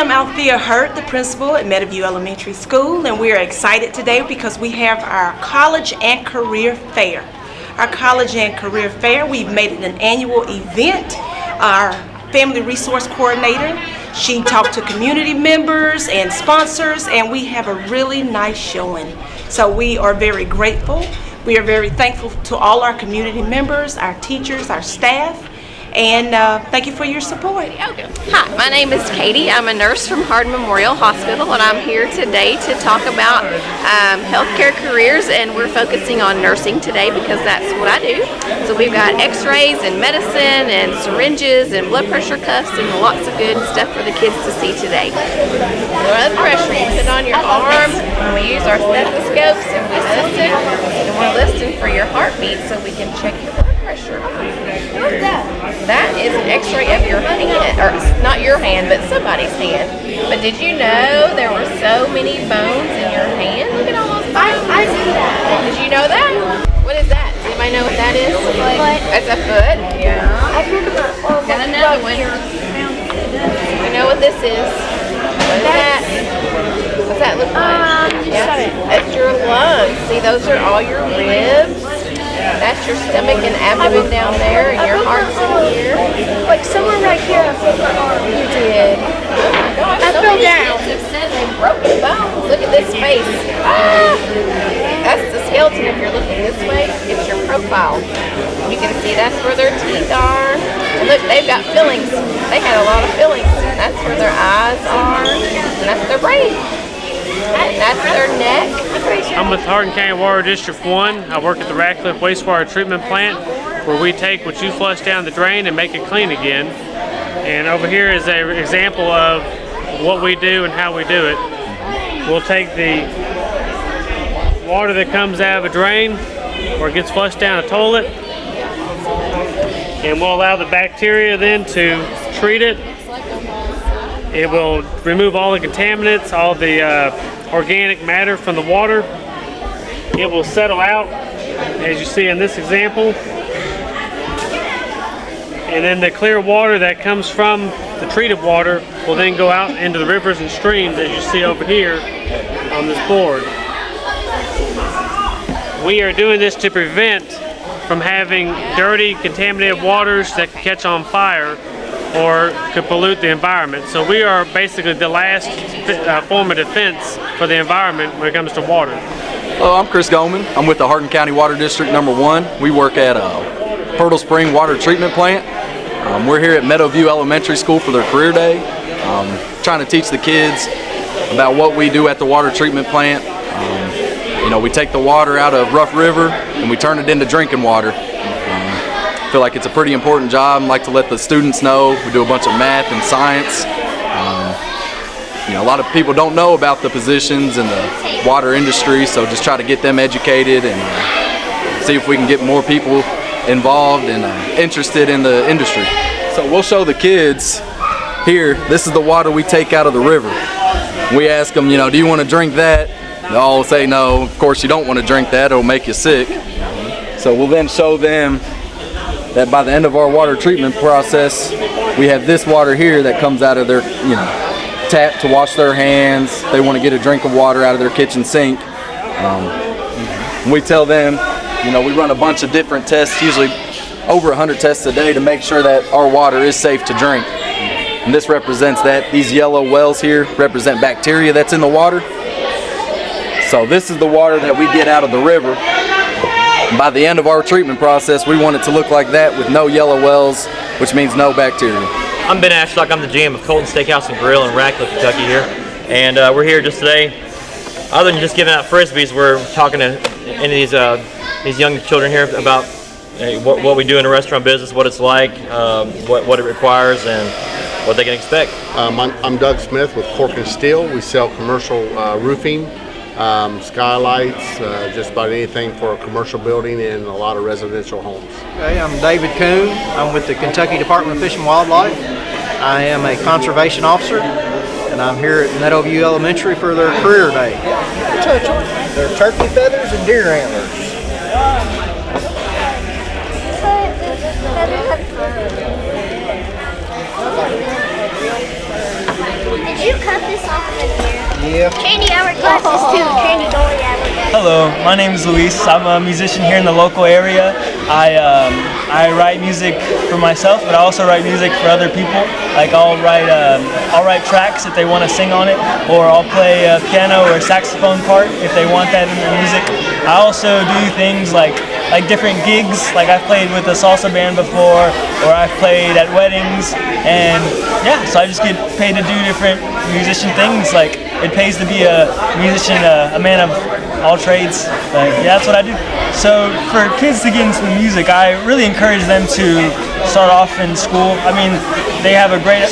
am Althea Hurt, the principal at Meadow Elementary School, and we are excited today because we have our College and Career Fair. Our College and Career Fair, we've made it an annual event. Our Family Resource Coordinator, she talked to community members and sponsors, and we have a really nice showing. So we are very grateful. We are very thankful to all our community members, our teachers, our staff, and thank you for your support. Hi, my name is Katie. I'm a nurse from Hardin Memorial Hospital, and I'm here today to talk about healthcare careers, and we're focusing on nursing today because that's what I do. So we've got x-rays and medicine and syringes and blood pressure cuffs and lots of good stuff for the kids to see today. Blood pressure, you put on your arm, and we use our stethoscopes and we listen, and we're listening for your heartbeat so we can check your blood pressure. What's that? That is an x-ray of your hand, or not your hand, but somebody's hand. But did you know there were so many bones in your hand? Look at all those bones. I see that. Did you know that? What is that? Does anybody know what that is? That's a foot? Yeah. I've heard about got another one. You know what this is? What is that? What's that look like? That's your lungs. See, those are all your ribs. That's your stomach and abdomen down there, and your heart's in here. Like somewhere right here, I broke my arm. You did. Oh my gosh, I fell down. Kids have said they broke the bones. Look at this face. Ah! That's the skeleton. If you're looking this way, it's your profile. You can see that's where their teeth are. And look, they've got fillings. They had a lot of fillings. That's where their eyes are, and that's their brain. And that's their neck. I'm with Hardin County Water District 1. I work at the Ratcliffe Wastewater Treatment Plant, where we take what you flush down the drain and make it clean again. And over here is an example of what we do and how we do it. We'll take the water that comes out of a drain or gets flushed down a toilet, and we'll allow the bacteria then to treat it. It will remove all the contaminants, all the organic matter from the water. It will settle out, as you see in this example. And then the clear water that comes from the treated water will then go out into the rivers and streams, as you see over here on this board. We are doing this to prevent from having dirty, contaminated waters that can catch on fire or could pollute the environment. So we are basically the last form of defense for the environment when it comes to water. Hello, I'm Chris Goldman. I'm with the Hardin County Water District number 1. We work at Purtle Spring Water Treatment Plant. We're here at Meadow Elementary School for their career day, trying to teach the kids about what we do at the water treatment plant. You know, we take the water out of Rough River and we turn it into drinking water. I feel like it's a pretty important job. I like to let the students know. We do a bunch of math and science. You know, a lot of people don't know about the positions in the water industry, so just try to get them educated and see if we can get more people involved and interested in the industry. So we'll show the kids here, this is the water we take out of the river. We ask them, you know, do you want to drink that? They all say no, of course you don't want to drink that, it'll make you sick. So we'll then show them that by the end of our water treatment process, we have this water here that comes out of their, you know, tap to wash their hands. They want to get a drink of water out of their kitchen sink. We tell them, you know, we run a bunch of different tests, usually over 100 tests a day, to make sure that our water is safe to drink. And this represents that. These yellow wells here represent bacteria that's in the water. So this is the water that we get out of the river. By the end of our treatment process, we want it to look like that with no yellow wells, which means no bacteria. I'm Ben Ashlock. I'm the GM of Colton Steakhouse and Grill in Ratcliffe, Kentucky here. And we're here just today. Other than just giving out Frisbees, we're talking to any of these young children here about what we do in the restaurant business, what it's like, what it requires, and what they can expect. I'm Doug Smith with Cork and Steel. We sell commercial roofing, skylights, just about anything for a commercial building and a lot of residential homes. Okay, I'm David Kuhn. I'm with the Kentucky Department of Fish and Wildlife. I am a conservation officer, and I'm here at Meadowview Elementary for their career day. Touch them. They're turkey feathers and deer antlers. Did you Yeah. Candy hour classes too. Candy going hour. Hello, my name is Luis. I'm a musician here in the local area. I write music for myself, but I also write music for other people. Like I'll write tracks if they want to sing on it, or I'll play a piano or saxophone part if they want that in their music. I also do things like different gigs. Like I've played with a salsa band before, or I've played at weddings, and yeah, so I just get paid to do different musician things. Like it pays to be a musician, a man of all trades. But yeah, that's what I do. So for kids to get into the music, I really encourage them to start off in school. I mean, they have a great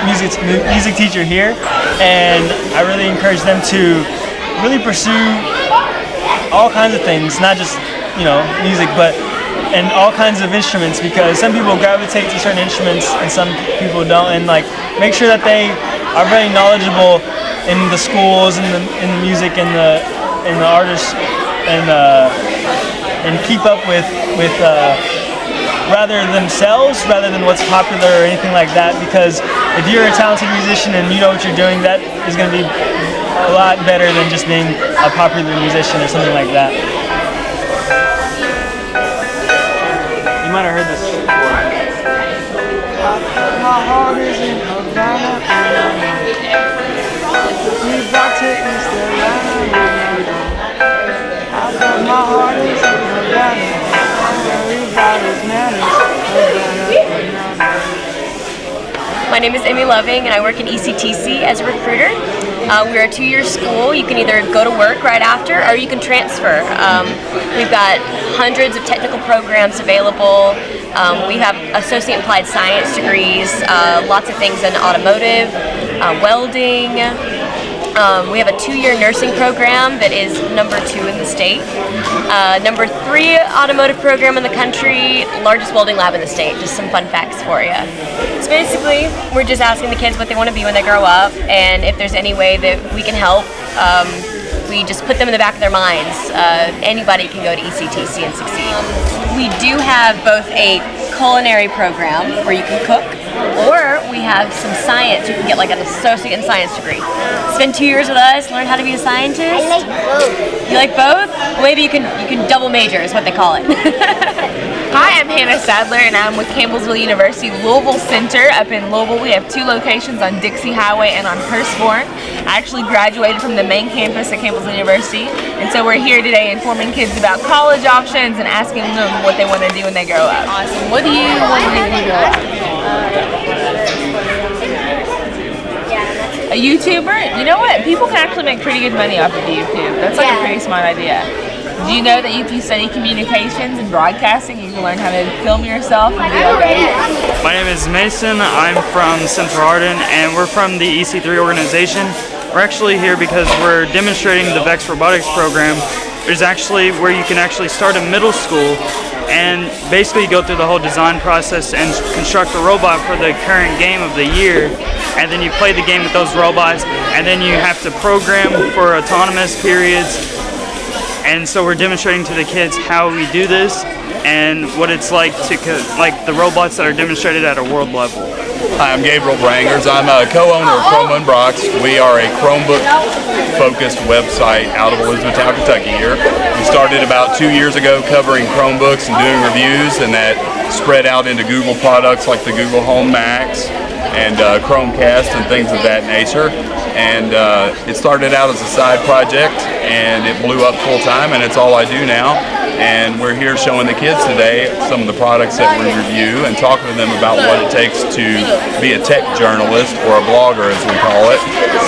music teacher here, and I really encourage them to really pursue all kinds of things, not just music, and all kinds of instruments, because some people gravitate to certain instruments and some people don't, and like make sure that they are very knowledgeable in the schools and in the music and the artists, and keep up with rather themselves rather than what's popular or anything like that, because if you're a talented musician and you know what you're doing, that is going to be a lot better than just being a popular musician or something like that. You might have heard this before. My heart is in Havana. We got to East Atlanta. I bet my heart is in Havana. My name is Emmy Loving, and I work in HCEC-TV as a recruiter. We're a 2-year school. You can either go to work right after, or you can transfer. We've got hundreds of technical programs available. We have associate applied science degrees, lots of things in automotive, welding. We have a 2-year nursing program that is number 2 in the state. Number 3 automotive program in the country, largest welding lab in the state. Just some fun facts for you. So basically, we're just asking the kids what they want to be when they grow up, and if there's any way that we can help, we just put them in the back of their minds. Anybody can go to HCEC-TV and succeed. We do have both a culinary program where you can cook, or we have some science. You can get like an associate in science degree. Spend 2 years with us, learn how to be a scientist. I like both. You like both? Well, maybe you can double major is what they call it. Hi, I'm Hannah Sadler, and I'm with Campbellsville University Louisville Center up in Louisville. We have 2 locations on Dixie Highway and on Hurstbourne. I actually graduated from the main campus at Campbellsville University, and so we're here today informing kids about college options and asking them what they want to do when they grow up. Awesome. What do you want to do when you grow up? A YouTuber? You know what? People can actually make pretty good money off of YouTube. That's like a pretty smart idea. Do you know that if you study communications and broadcasting, you can learn how to film yourself and be okay? My name is Mason. I'm from Central Hardin, and we're from the EC3 organization. We're actually here because we're demonstrating the VEX robotics program. There's actually where you can actually start in middle school and basically go through the whole design process and construct a robot for the current game of the year, and then you play the game with those robots, and then you have to program for autonomous periods. And so we're demonstrating to the kids how we do this and what it's like to the robots that are demonstrated at a world level. Hi, I'm Gabriel Brangers. I'm a co-owner of Chrome & Brox. We are a Chromebook-focused website out of Elizabethtown, Kentucky here. We started about 2 years ago covering Chromebooks and doing reviews, and that spread out into Google products like the Google Home Max and Chromecast and things of that nature. And it started out as a side project, and it blew up full time, and it's all I do now. And we're here showing the kids today some of the products that we review and talking to them about what it takes to be a tech journalist, or a blogger as we call it.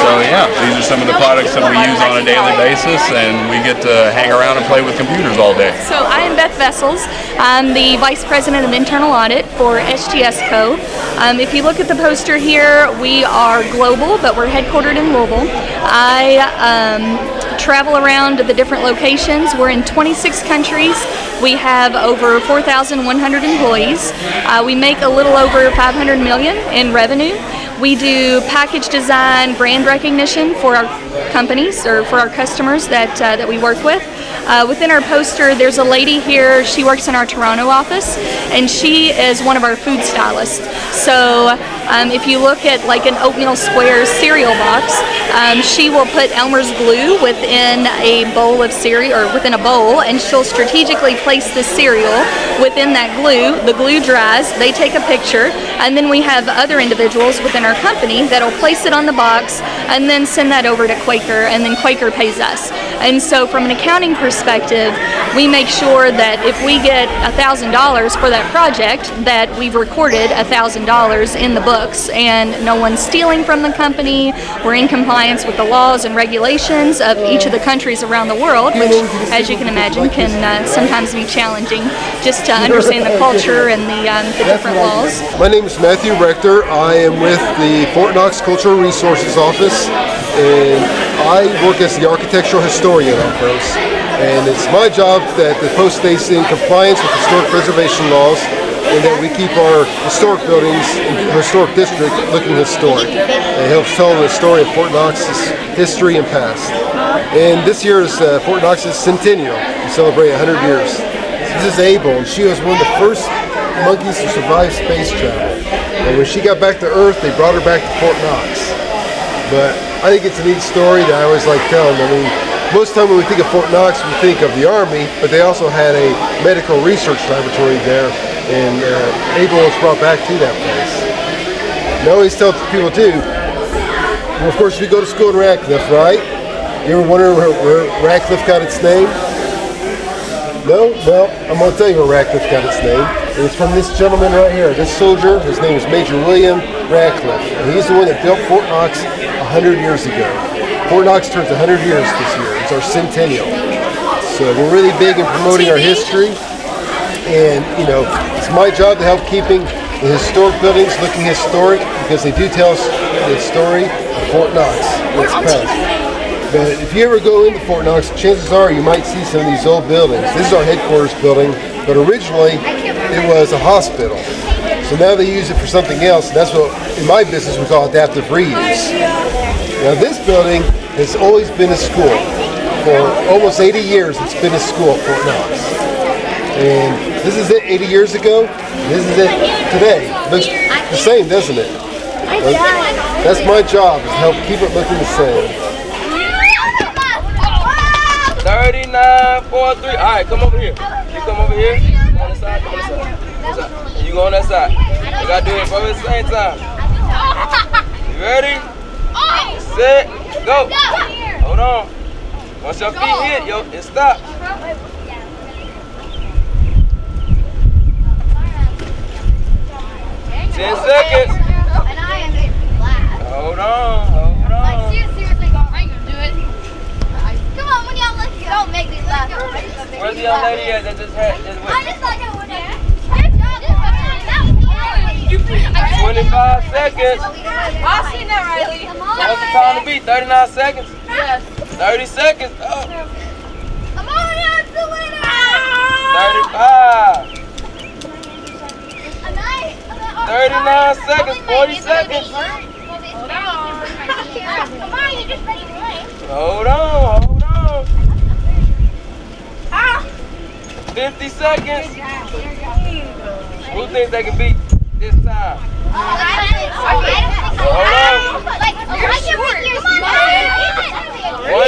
So yeah, these are some of the products that we use on a daily basis, and we get to hang around and play with computers all day. So I am Beth Vessels. I'm the Vice President of Internal Audit for HCEC-TV. If you look at the poster here, we are global, but we're headquartered in Louisville. I travel around to the different locations. We're in 26 countries. We have over 4,100 employees. We make a little over $500 million in revenue. We do package design, brand recognition for our companies or for our customers that we work with. Within our poster, there's a lady here. She works in our Toronto office, and she is one of our food stylists. So if you look at like an oatmeal square cereal box, she will put Elmer's glue within a bowl of cereal, or within a bowl, and she'll strategically place the cereal within that glue. The glue dries, they take a picture, and then we have other individuals within our company that'll place it on the box and then send that over to Quaker, and then Quaker pays us. And so from an accounting perspective, we make sure that if we get $1,000 for that project, that we've recorded $1,000 in the books, and no one's stealing from the company. We're in compliance with the laws and regulations of each of the countries around the world, which, as you can imagine, can sometimes be challenging just to understand the culture and the different laws. My name is Matthew Rector. I am with the Fort Knox Cultural Resources Office, and I work as the architectural historian on post. And it's my job that the post stays in compliance with historic preservation laws, and that we keep our historic buildings in the historic district looking historic. It helps tell the story of Fort Knox's history and past. And this year is Fort Knox's centennial. We celebrate 100 years. This is Abel, and she was one of the first monkeys to survive space travel. And when she got back to Earth, they brought her back to Fort Knox. But I think it's a neat story that I always like telling. I mean, most of the time when we think of Fort Knox, we think of the Army, but they also had a medical research laboratory there, and Abel was brought back to that place. And I always tell people too, well, of course we go to school in Radcliffe, right? You ever wonder where Radcliffe got its name? No? Well, I'm going to tell you where Radcliffe got its name. And it's from this gentleman right here, this soldier. His name is Major William Radcliffe, and he's the one that built Fort Knox 100 years ago. Fort Knox turns 100 years this year. It's our centennial. So we're really big in promoting our history. And, you know, it's my job to help keeping the historic buildings looking historic, because they do tell us the story of Fort Knox and its past. But if you ever go into Fort Knox, chances are you might see some of these old buildings. This is our headquarters building, but originally it was a hospital. So now they use it for something else, and that's what, in my business, we call adaptive reuse. Now this building has always been a school. For almost 80 years it's been a school at Fort Knox. And this is it 80 years ago, this is it today. It looks the same, doesn't it? That's my job, is to help keep it looking the same. 39, 4, 3. Alright, come over here. You come over here. Come on this side, come on this side. This side. You go on that side. You gotta do it both at the same time. You ready? Set, go. Hold on. Once your feet hit, yo, it stops. 10 seconds. Hold on, hold on. Seriously, I ain't gonna do it. Come on, when y'all look, don't make me laugh. Where's the young lady at that just had this with? I just like it when 25 seconds. I've seen that, Riley. What's the time to be? 39 seconds? Yes. 30 seconds. Oh. I'm already on the winner. 35. 39 seconds. 40 seconds. Hold on. Come on, you just ready to play. Hold on, hold on. 50 seconds. Who thinks they can beat this time? Hold on. 1